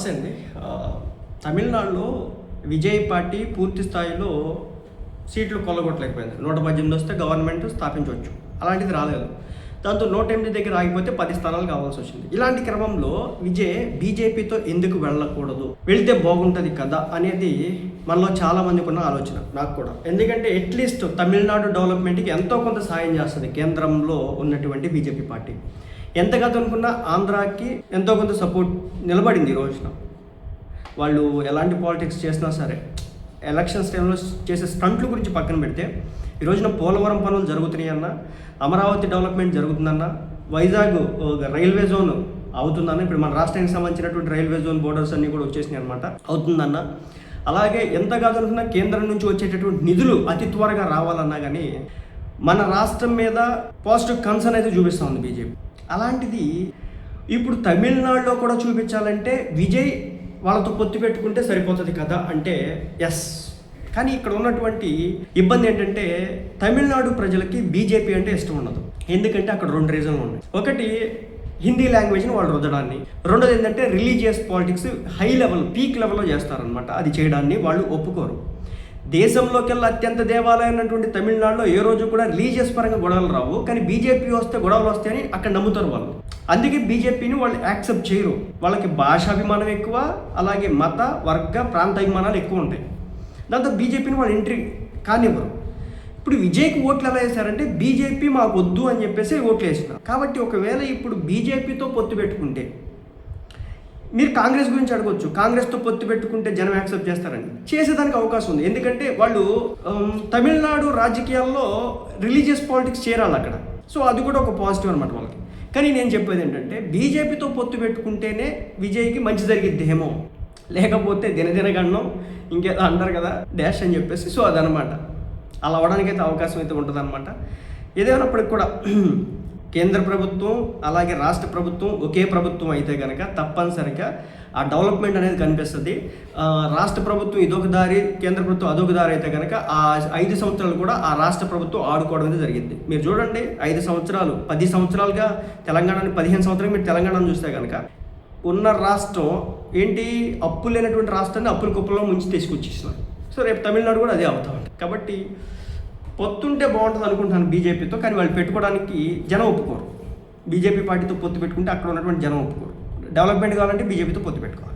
నమస్తే అండి. తమిళనాడులో విజయ్ పార్టీ పూర్తి స్థాయిలో సీట్లు కొల్లగొట్టలేకపోయింది. 118 వస్తే గవర్నమెంట్ స్థాపించవచ్చు, అలాంటిది రాలేదు. దాంతో 108 దగ్గర ఆగిపోతే 10 స్థానాలు కావాల్సి వచ్చింది. ఇలాంటి క్రమంలో విజయ్ బీజేపీతో ఎందుకు వెళ్ళకూడదు, వెళ్తే బాగుంటుంది కదా అనేది మనలో చాలా మందికి ఉన్న ఆలోచన, నాకు కూడా. ఎందుకంటే అట్లీస్ట్ తమిళనాడు డెవలప్మెంట్కి ఎంతో కొంత సాయం చేస్తుంది కేంద్రంలో ఉన్నటువంటి బీజేపీ పార్టీ. ఎంతగా అనుకున్నా ఆంధ్రాకి ఎంతో కొంత సపోర్ట్ నిలబడింది. ఈ రోజున వాళ్ళు ఎలాంటి పాలిటిక్స్ చేసినా సరే, ఎలక్షన్స్ టైంలో చేసే స్టంట్ల గురించి పక్కన పెడితే, ఈ రోజున పోలవరం పనులు జరుగుతున్నాయన్నా, అమరావతి డెవలప్మెంట్ జరుగుతుందన్నా, వైజాగ్ రైల్వే జోన్ అవుతుందన్న, ఇప్పుడు మన రాష్ట్రానికి సంబంధించినటువంటి రైల్వే జోన్ బోర్డర్స్ అన్నీ కూడా వచ్చేసినాయి అనమాట, అవుతుందన్న. అలాగే ఎంత కాదనుకున్నా కేంద్రం నుంచి వచ్చేటటువంటి నిధులు అతి త్వరగా రావాలన్నా కానీ మన రాష్ట్రం మీద పాజిటివ్ కన్సర్న్ అయితే చూపిస్తూ ఉంది బీజేపీ. అలాంటిది ఇప్పుడు తమిళనాడులో కూడా చూపించాలంటే విజయ్ వాళ్ళతో పొత్తు పెట్టుకుంటే సరిపోతుంది కదా అంటే ఎస్. కానీ ఇక్కడ ఉన్నటువంటి ఇబ్బంది ఏంటంటే తమిళనాడు ప్రజలకి బీజేపీ అంటే ఇష్టం ఉండదు. ఎందుకంటే అక్కడ 2 రీజన్లు ఉన్నాయి. ఒకటి హిందీ లాంగ్వేజ్ని వాళ్ళు రుద్దడాన్ని, రెండోది ఏంటంటే religious politics high level, peak లెవెల్లో చేస్తారనమాట. అది చేయడాన్ని వాళ్ళు ఒప్పుకోరు. దేశంలోకెల్లా అత్యంత దేవాలయం అన్నటువంటి తమిళనాడులో ఏ రోజు కూడా రిలీజియస్ పరంగా గొడవలు రావు, కానీ బీజేపీ వస్తే గొడవలు వస్తాయని అక్కడ నమ్ముతారు వాళ్ళు. అందుకే బీజేపీని వాళ్ళు యాక్సెప్ట్ చేయరు. వాళ్ళకి భాషాభిమానం ఎక్కువ, అలాగే మత వర్గ ప్రాంత అభిమానాలు ఎక్కువ ఉంటాయి. దాంతో బీజేపీని వాళ్ళు ఎంట్రీ కానివ్వరు. ఇప్పుడు విజయ్కి ఓట్లు ఎలా వేశారంటే బీజేపీ మాకు వద్దు అని చెప్పేసి ఓట్లు వేసినారు. కాబట్టి ఒకవేళ ఇప్పుడు బీజేపీతో పొత్తు పెట్టుకుంటే, మీరు కాంగ్రెస్ గురించి అడగొచ్చు, కాంగ్రెస్తో పొత్తు పెట్టుకుంటే జనం యాక్సెప్ట్ చేస్తారని. చేసేదానికి అవకాశం ఉంది. ఎందుకంటే వాళ్ళు తమిళనాడు రాజకీయాల్లో రిలీజియస్ పాలిటిక్స్ చేరాలి అక్కడ. సో అది కూడా ఒక పాజిటివ్ అనమాట వాళ్ళకి. కానీ నేను చెప్పేది ఏంటంటే బీజేపీతో పొత్తు పెట్టుకుంటేనే విజయ్కి మంచి జరిగిద్దేమో, లేకపోతే దినదినగండం ఇంకేదో అంటారు కదా డాష్ అని చెప్పేసి. సో అదనమాట, అలా అవ్వడానికైతే అవకాశం అయితే ఉంటుందన్నమాట. ఏదేమైనప్పటికి కూడా కేంద్ర ప్రభుత్వం అలాగే రాష్ట్ర ప్రభుత్వం ఒకే ప్రభుత్వం అయితే కనుక తప్పనిసరిగా ఆ డెవలప్మెంట్ అనేది కనిపిస్తుంది. రాష్ట్ర ప్రభుత్వం ఇదొక దారి, కేంద్ర ప్రభుత్వం అదొక దారి అయితే కనుక ఆ 5 సంవత్సరాలు కూడా ఆ రాష్ట్ర ప్రభుత్వం ఆడుకోవడం అనేది జరిగింది. మీరు చూడండి, 5 సంవత్సరాలు 10 సంవత్సరాలుగా తెలంగాణని, 15 సంవత్సరాలు మీరు తెలంగాణను చూస్తే కనుక ఉన్న రాష్ట్రం ఏంటి, అప్పు లేనటువంటి రాష్ట్రాన్ని అప్పుల కుప్పలో ముంచి తీసుకొచ్చేసినారు. సో రేపు తమిళనాడు కూడా అదే అవుతా ఉంది. కాబట్టి పొత్తుంటే బాగుంటుంది అనుకుంటున్నాను బీజేపీతో, కానీ వాళ్ళు పెట్టుకోవడానికి జనం ఒప్పుకోరు. బీజేపీ పార్టీతో పొత్తు పెట్టుకుంటే అక్కడ ఉన్నటువంటి జనం ఒప్పుకోరు. డెవలప్మెంట్ కావాలంటే బీజేపీతో పొత్తు పెట్టుకోవాలి.